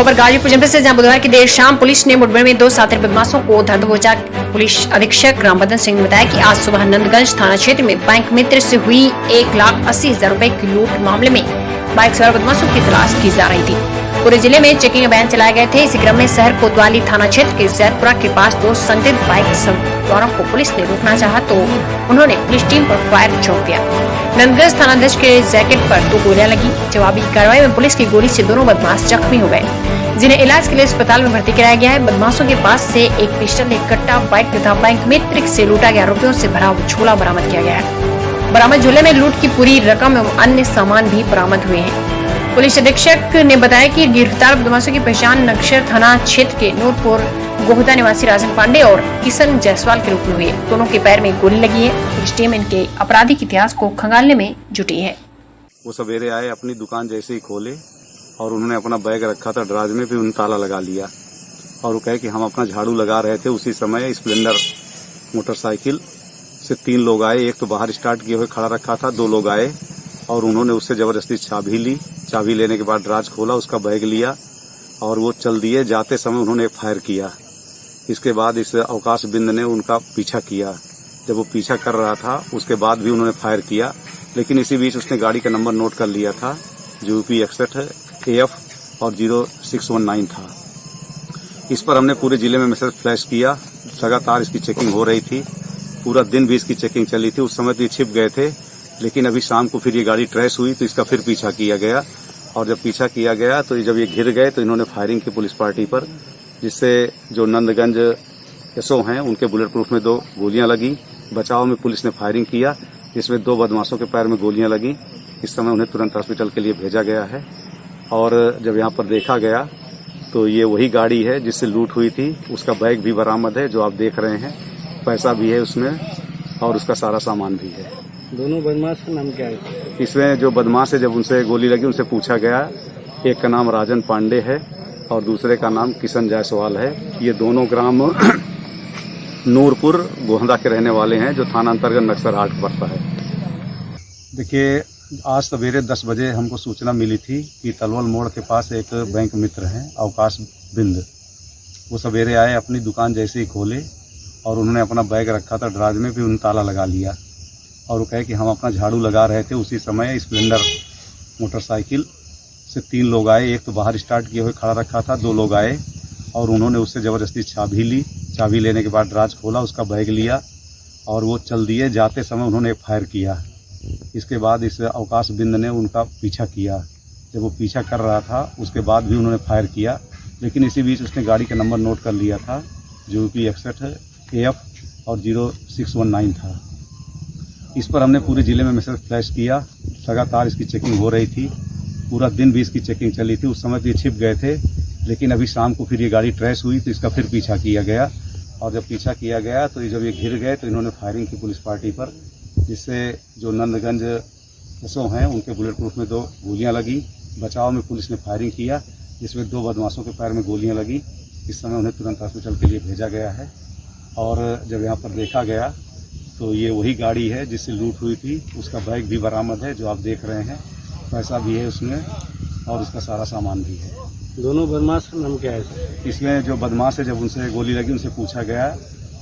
खबर गाजीपुर जनपद से, जहां बुधवार की देर शाम पुलिस ने मुठभेड़ में 2 शातिर बदमाशों को धर दबोचा। पुलिस अधीक्षक रामबदन सिंह ने बताया कि आज सुबह नंदगंज थाना क्षेत्र में बैंक मित्र से हुई 1,80,000 रुपए की लूट मामले में बाइक सवार बदमाशों की तलाश की जा रही थी। पूरे जिले में चेकिंग अभियान चलाए गए थे। इसी क्रम में शहर कोतवाली थाना क्षेत्र के जैदपुरा के पास 2 संदिग्ध बाइक सवारों को पुलिस ने रोकना चाहा तो उन्होंने पुलिस टीम पर फायर छोड़ दिया। नंदगंज थानाध्यक्ष के जैकेट पर 2 गोलियां लगी। जवाबी कार्रवाई में पुलिस की गोली से दोनों बदमाश जख्मी हो गए, जिन्हें इलाज के लिए अस्पताल में भर्ती कराया गया है। बदमाशों के पास से एक पिस्टल, एक कट्टा, बाइक तथा बैंक मित्र से लूटा गया रुपयों से भरा झोला बरामद किया गया है। बरामद झोले में लूट की पूरी रकम एवं अन्य सामान भी बरामद हुए हैं। पुलिस अधीक्षक ने बताया कि गिरफ्तार बदमाशों की पहचान नक्सर थाना क्षेत्र के नूरपुर गोहदा निवासी राजन पांडे और किशन जायसवाल के रूप में हुई है। दोनों के पैर में गोली लगी है। पुलिस टीम इनके आपराधिक इतिहास को खंगालने में जुटी है। वो सवेरे आए, अपनी दुकान जैसे ही खोले और उन्होंने अपना बैग रखा था दराज में, फिर उन्होंने ताला लगा लिया और वो कहे कि हम अपना झाड़ू लगा रहे थे। उसी समय स्प्लेंडर मोटरसाइकिल से 3 लोग आए। एक तो बाहर स्टार्ट किए हुए खड़ा रखा था, 2 लोग आए और उन्होंने उससे जबरदस्ती चाबी ली। चाबी लेने के बाद दराज खोला, उसका बैग लिया और वो चल दिए। जाते समय उन्होंने एक फायर किया। इसके बाद इस अवकाश बिंद ने उनका पीछा किया। जब वो पीछा कर रहा था उसके बाद भी उन्होंने फायर किया, लेकिन इसी बीच उसने गाड़ी का नंबर नोट कर लिया था जो UP 61 AF और 0619 था। इस पर हमने पूरे जिले में मैसेज फ्लैश किया। लगातार इसकी चेकिंग हो रही थी। पूरा दिन भी इसकी चेकिंग चली थी। उस समय तो ये छिप गए थे, लेकिन अभी शाम को फिर ये गाड़ी ट्रेस हुई तो इसका फिर पीछा किया गया और जब पीछा किया गया तो जब ये घिर गए तो इन्होंने फायरिंग की पुलिस पार्टी पर, जिससे जो नंदगंज SO हैं उनके बुलेट प्रूफ में 2 गोलियां लगी। बचाव में पुलिस ने फायरिंग किया, जिसमें 2 बदमाशों के पैर में गोलियां लगी। इस समय उन्हें तुरंत हॉस्पिटल के लिए भेजा गया है और जब यहाँ पर देखा गया तो ये वही गाड़ी है जिससे लूट हुई थी। उसका बैग भी बरामद है जो आप देख रहे हैं, पैसा भी है उसमें और उसका सारा सामान भी है। दोनों बदमाश का नाम क्या है? इसमें जो बदमाश है, जब उनसे गोली लगी उनसे पूछा गया, एक का नाम राजन पांडे है और दूसरे का नाम किशन जायसवाल है। ये दोनों ग्राम नूरपुर गोहदा के रहने वाले हैं जो थाना अंतर्गत नक्सर हाट पड़ता है। देखिए, आज सवेरे 10 बजे हमको सूचना मिली थी कि तलवल मोड़ के पास एक बैंक मित्र हैं अवकाश बिंद। वो सवेरे आए, अपनी दुकान जैसे ही खोले और उन्होंने अपना बैग रखा था दराज में, फिर उन्होंने ताला लगा लिया और वो कहे कि हम अपना झाड़ू लगा रहे थे। उसी समय स्प्लेंडर मोटरसाइकिल से 3 लोग आए। एक तो बाहर स्टार्ट किए हुए खड़ा रखा था, 2 लोग आए और उन्होंने उससे जबरदस्ती चाबी ली। चाबी लेने के बाद दराज खोला, उसका बैग लिया और वो चल दिए। जाते समय उन्होंने एक फायर किया। इसके बाद इस अवकाश बिंद ने उनका पीछा किया। जब वो पीछा कर रहा था उसके बाद भी उन्होंने फायर किया, लेकिन इसी बीच उसने गाड़ी का नंबर नोट कर लिया था जो UP 61 AF और 0619 था। इस पर हमने पूरे जिले में मैसेज फ्लैश किया। लगातार इसकी चेकिंग हो रही थी। पूरा दिन भी इसकी चेकिंग चली थी। उस समय तो ये छिप गए थे, लेकिन अभी शाम को फिर ये गाड़ी ट्रेस हुई तो इसका फिर पीछा किया गया और जब पीछा किया गया तो जब ये घिर गए तो इन्होंने फायरिंग की पुलिस पार्टी पर, जिससे जो नंदगंज SO हैं उनके बुलेट प्रूफ में 2 गोलियां लगी। बचाव में पुलिस ने फायरिंग किया, जिसमें 2 बदमाशों के पैर में गोलियां लगी। इस समय उन्हें तुरंत हॉस्पिटल के लिए भेजा गया है और जब यहाँ पर देखा गया तो ये वही गाड़ी है जिससे लूट हुई थी। उसका बैग भी बरामद है जो आप देख रहे हैं, पैसा भी है उसमें और उसका सारा सामान भी है। दोनों बदमाश का नाम क्या है? इसमें जो बदमाश है, जब उनसे गोली लगी उनसे पूछा गया,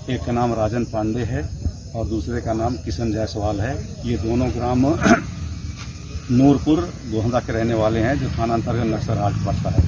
एक का नाम राजन पांडे है और दूसरे का नाम किशन जायसवाल है। ये दोनों ग्राम नूरपुर गोहदा के रहने वाले हैं जो थाना अंतर्गत नक्सर हाट पड़ता है।